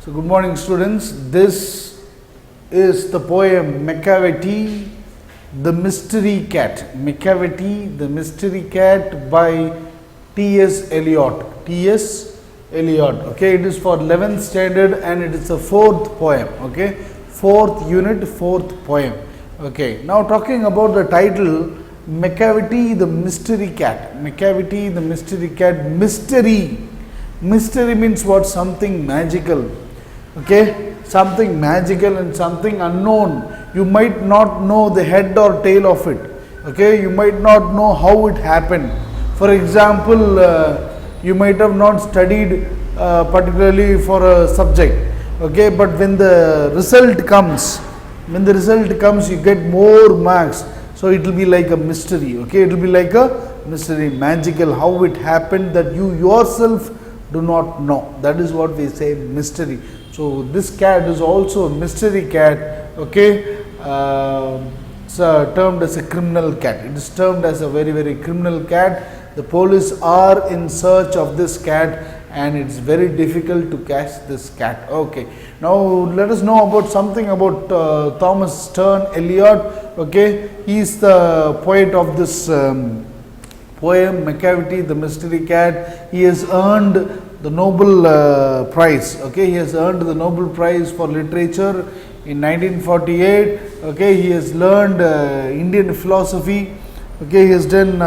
So, good morning, students. This is the poem Macavity, the Mystery Cat. Macavity, the Mystery Cat by T.S. Eliot. T.S. Eliot. Okay, it is for 11th standard and it is the fourth poem. Okay, fourth unit, fourth poem. Okay, now talking about the title Macavity, the Mystery Cat. Macavity, the Mystery Cat. Mystery. Mystery means what? Something magical. Okay, something magical and something unknown. You might not know the head or tail of it. Okay, you might not know how it happened. For example, you might have not studied particularly for a subject. Okay, but when the result comes, you get more marks. So it will be like a mystery. Okay, it will be like a mystery, magical, how it happened that you yourself do not know. That is what we say, mystery. So this cat is also a mystery cat. Okay, it's termed as a criminal cat. It is termed as a very criminal cat. The police are in search of this cat and it's very difficult to catch this cat. Okay, now let us know about something about Thomas Sterne Eliot. Okay, he is the poet of this poem Macavity, the Mystery Cat. He has earned the Nobel Prize. Okay, he has earned the Nobel Prize for Literature in 1948. Okay, he has learned Indian philosophy. Okay, he has done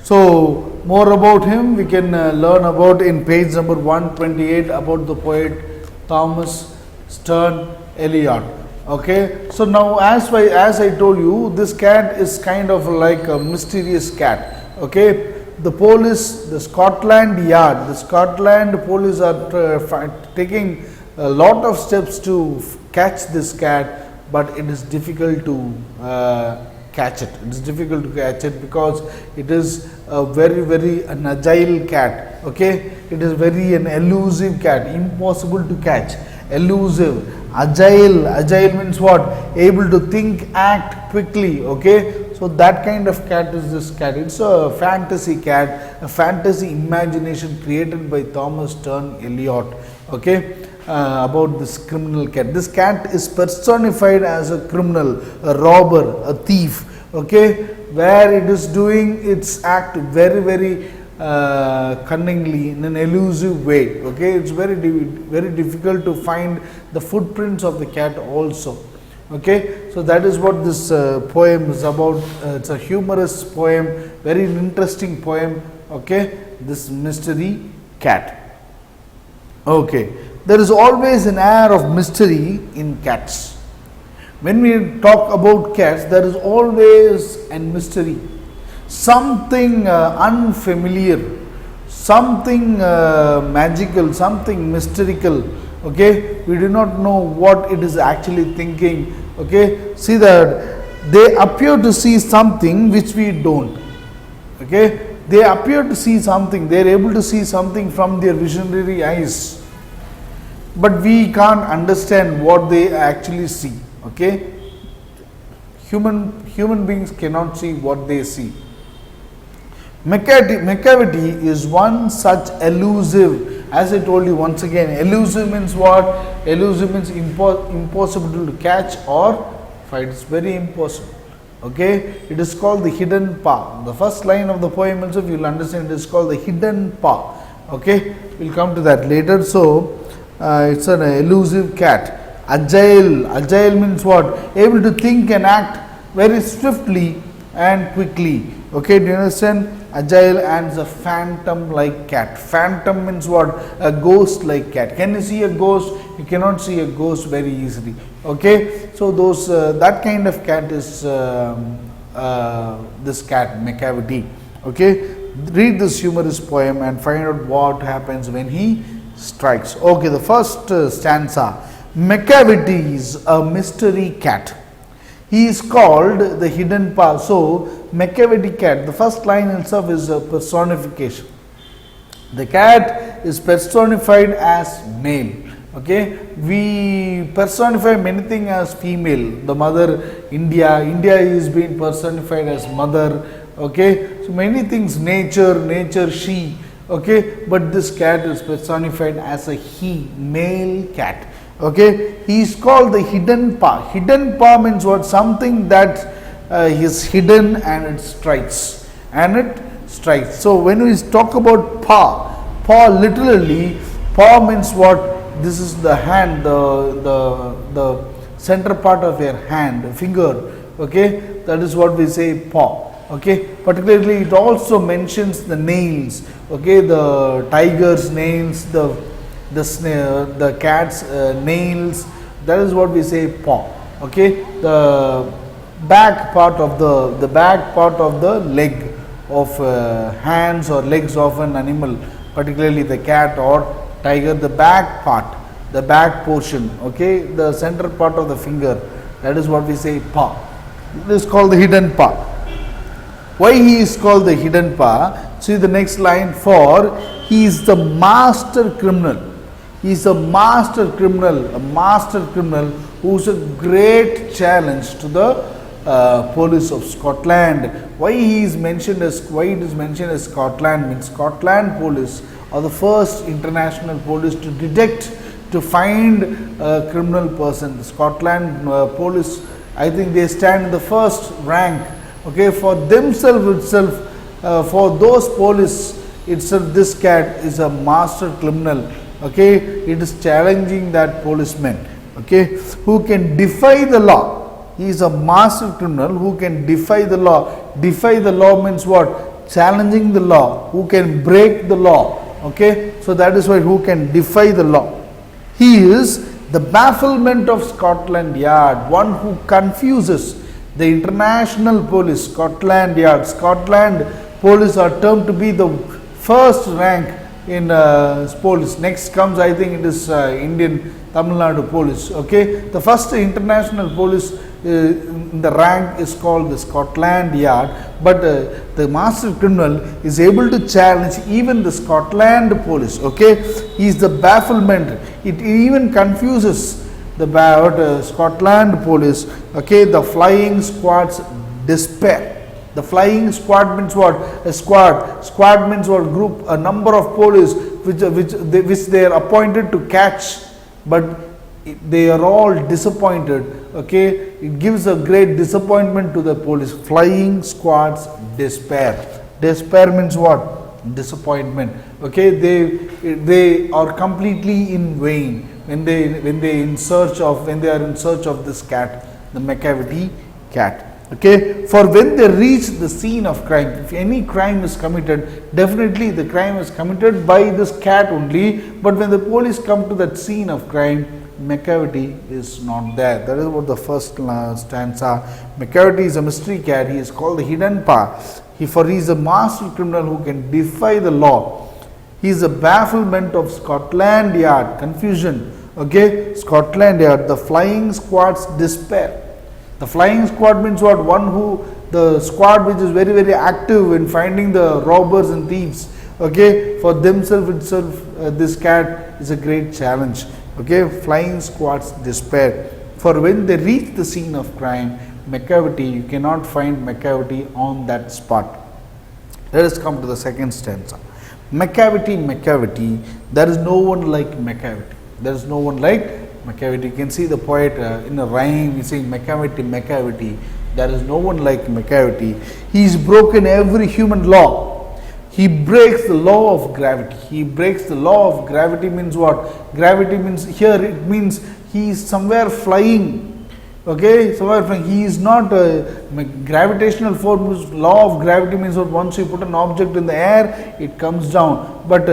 so more about him we can learn about in page number 128 about the poet Thomas Sterne Eliot. Okay, so now as I told you, this cat is kind of like a mysterious cat. Okay, the police, the Scotland Yard, the Scotland police are taking a lot of steps to catch this cat, but it is difficult to catch it. It is difficult to catch it because it is a very an agile cat. Okay, it is an elusive cat, impossible to catch. Elusive, agile means what? Able to think, act quickly. Okay, so that kind of cat is this cat. It's a fantasy cat, a fantasy imagination created by Thomas Sterne Eliot. Okay, about this criminal cat. This cat is personified as a criminal, a robber, a thief. Okay, where it is doing its act very cunningly in an elusive way. Okay, it's very difficult to find the footprints of the cat also. Okay, so that is what this poem is about. It's a humorous poem, very interesting poem. Okay, this mystery cat. Okay, there is always an air of mystery in cats. When we talk about cats, there is always a mystery, something unfamiliar, something magical, something mystical. Okay, we do not know what it is actually thinking. Okay, see that they appear to see something which we don't. Okay, they appear to see something, they are able to see something from their visionary eyes, but we can't understand what they actually see. Okay, human beings cannot see what they see. Macavity is one such elusive, as I told you once again, elusive means what? Elusive means impossible to catch or find. It's very impossible. Okay, it is called the hidden paw. The first line of the poem itself you will understand it is called the hidden paw. Okay, we will come to that later. So it's an elusive cat. Agile means what? Able to think and act very swiftly and quickly. Okay, do you understand? Agile and a phantom like cat. Phantom means what? A ghost like cat. Can you see a ghost? You cannot see a ghost very easily. Okay, so those that kind of cat is this cat Macavity. Okay, read this humorous poem and find out what happens when he strikes. Okay, the first stanza. Macavity is a mystery cat. He is called the hidden paw. So Macavity cat, the first line itself is a personification. The cat is personified as male. Okay, we personify many things as female. The mother, India is being personified as mother. Okay, so many things, nature, she. Okay, but this cat is personified as a he, male cat. Okay, he is called the hidden paw. Hidden paw means what? Something that is hidden and it strikes. So when we talk about paw literally, paw means what? This is the hand, the center part of your hand, finger. Okay, that is what we say paw. Okay, particularly it also mentions the nails. Okay, the tiger's nails, the cat's nails. That is what we say paw. Okay, the back part of the leg of hands or legs of an animal, particularly the cat or tiger, the back part, the back portion, okay, the center part of the finger, that is what we say paw. This is called the hidden paw. Why he is called the hidden paw? See the next line, for he is the master criminal. He is a master criminal who is a great challenge to the police of Scotland. Why it is mentioned as Scotland means Scotland police are the first international police to detect, to find a criminal person. The Scotland police, I think they stand in the first rank. Okay, for themselves itself, for those police itself, this cat is a master criminal. Okay, it is challenging that policeman. Okay, who can defy the law. He is a master criminal who can defy the law. Defy the law means what? Challenging the law. Who can break the law. Okay, so that is why who can defy the law. He is the bafflement of Scotland Yard, one who confuses the international police. Scotland Yard, Scotland police are termed to be the first rank in police. Next comes, I think it is Indian Tamil Nadu police. Okay, the first international police in the rank is called the Scotland Yard, but the master criminal is able to challenge even the Scotland police. Okay, he is the bafflement. It even confuses the Scotland police. Okay, the flying squad's despair. The flying squad means what? A squad. Squad means what? Group, a number of police which they are appointed to catch, but they are all disappointed. Okay, it gives a great disappointment to the police. Flying squad's despair. Despair means what? Disappointment. Okay, they are completely in vain when they are in search of this cat, the McCavity cat. Okay, for when they reach the scene of crime, if any crime is committed, definitely the crime is committed by this cat only, but when the police come to that scene of crime, McCavity is not there. That is what the first stanza. McCavity is a mystery cat. He is called the hidden paw. He is a master criminal who can defy the law. He is a bafflement of Scotland Yard. Confusion. Okay, Scotland Yard. The flying squad's despair. The flying squad means what? The squad which is very, very active in finding the robbers and thieves. Okay, for themselves itself, this cat is a great challenge. Okay, flying squad's despair. For when they reach the scene of crime, McCavity, you cannot find McCavity on that spot. Let us come to the second stanza. McCavity, there is no one like McCavity. There is no one like McCavity. You can see the poet in a rhyme, he's saying McCavity. There is no one like McCavity. He's broken every human law. He breaks the law of gravity. He breaks the law of gravity means what? Gravity means here it means he is somewhere flying. Okay, somewhere flying. He is not a gravitational force. Law of gravity means what? Once you put an object in the air, it comes down. But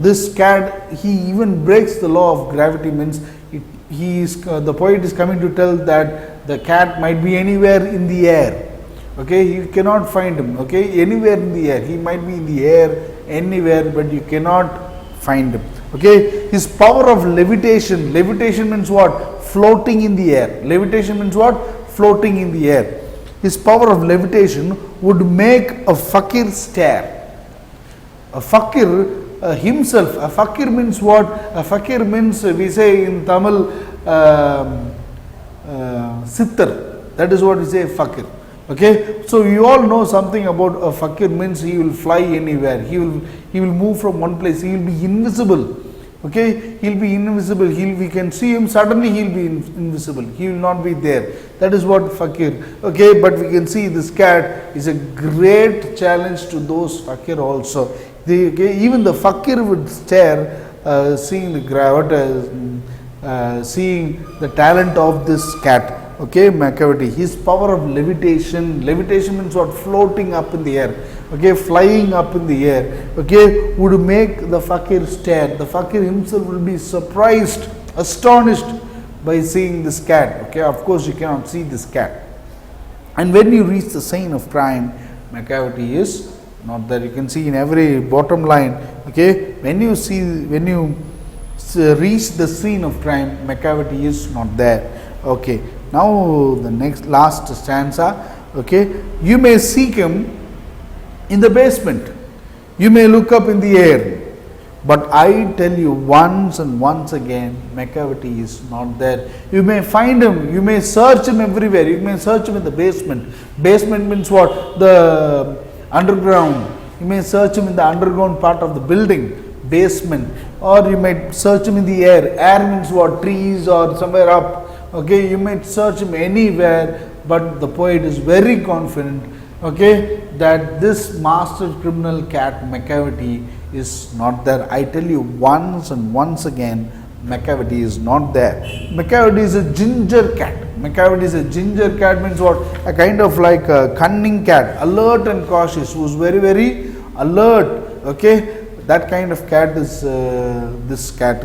this cat, he even breaks the law of gravity means the poet is coming to tell that the cat might be anywhere in the air. Okay, you cannot find him. Okay, anywhere in the air. He might be in the air anywhere, but you cannot find him. Okay, his power of levitation. Levitation means what? Floating in the air. Levitation means what? Floating in the air. His power of levitation would make a fakir stare. A fakir himself. A fakir means what? A fakir means, we say in Tamil, sittar. That is what we say, fakir. Okay, so you all know something about a fakir means he will fly anywhere. He will move from one place. He will be invisible. Okay, he will be invisible. We can see him, suddenly he will be invisible. He will not be there. That is what fakir. Okay, but we can see this cat is a great challenge to those fakir also. Even the fakir would stare, seeing seeing the talent of this cat. Okay, Macavity, his power of levitation. Levitation means what? Floating up in the air. Okay, flying up in the air. Okay, would make the fakir stare. The fakir himself will be surprised, astonished by seeing this cat. Okay, of course you cannot see this cat. And when you reach the scene of crime, Macavity is not there. You can see in every bottom line. Okay, when you reach the scene of crime, Macavity is not there. Okay. Now the last stanza. Okay, you may seek him in the basement, you may look up in the air, but I tell you once and once again, Macavity is not there. You may find him, you may search him everywhere. You may search him in the basement. Basement means what? The underground. You may search him in the underground part of the building, basement, or you might search him in the air. Air means what? Trees or somewhere up. Okay, you might search him anywhere, but the poet is very confident, okay, that this master criminal cat Macavity is not there. I tell you once and once again, Macavity is not there. Macavity is a ginger cat. Macavity is a ginger cat means what? A kind of like a cunning cat, alert and cautious, who is very, very alert. Okay, that kind of cat is this cat,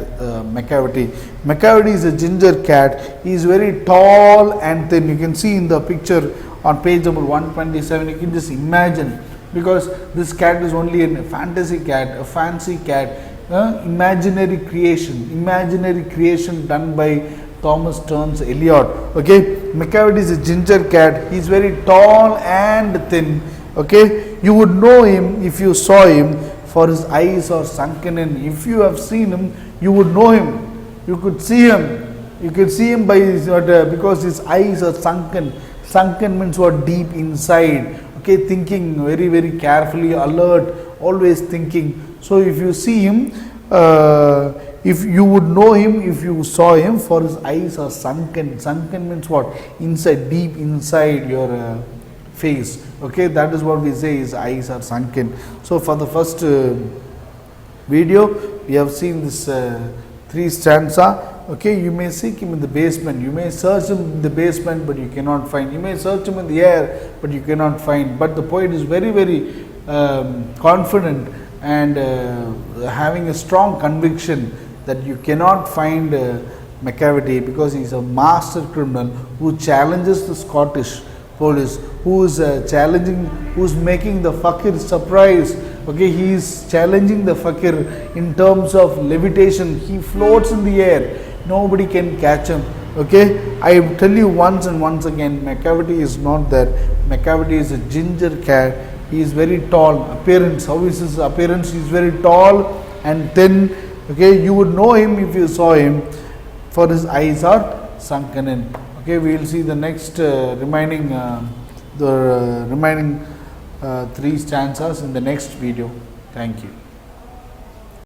Macavity. Macavity is a ginger cat. He is very tall and thin. You can see in the picture on page number 127. You can just imagine, because this cat is only a fantasy cat, a fancy cat, imaginary creation done by Thomas Stearns Eliot. Okay, Macavity is a ginger cat. He is very tall and thin. Okay, you would know him if you saw him, for his eyes are sunken in. If you have seen him, you would know him. You could see him. You could see him by his, because his eyes are sunken. Sunken means what? Deep inside. Okay, thinking very, very carefully, alert, always thinking. So if you see him, if you would know him if you saw him, for his eyes are sunken. Sunken means what? Inside, deep inside your face. Okay, that is what we say, his eyes are sunken. So for the first video, we have seen this 3 stanza. Okay, you may seek him in the basement, you may search him in the basement, but you cannot find. You may search him in the air, but you cannot find. But the poet is very, very confident and having a strong conviction that you cannot find Macavity, because he is a master criminal who challenges the Scottish police, who is challenging, who is making the fakir surprise. Okay, he is challenging the fakir in terms of levitation. He floats in the air. Nobody can catch him. Okay, I tell you once and once again, Macavity is not there. Macavity is a ginger cat. He is very tall. Appearance, how is his appearance? He is very tall and thin. Okay, you would know him if you saw him, for his eyes are sunken in. Okay, we will see the next remaining 3 stanzas in the next video. Thank you.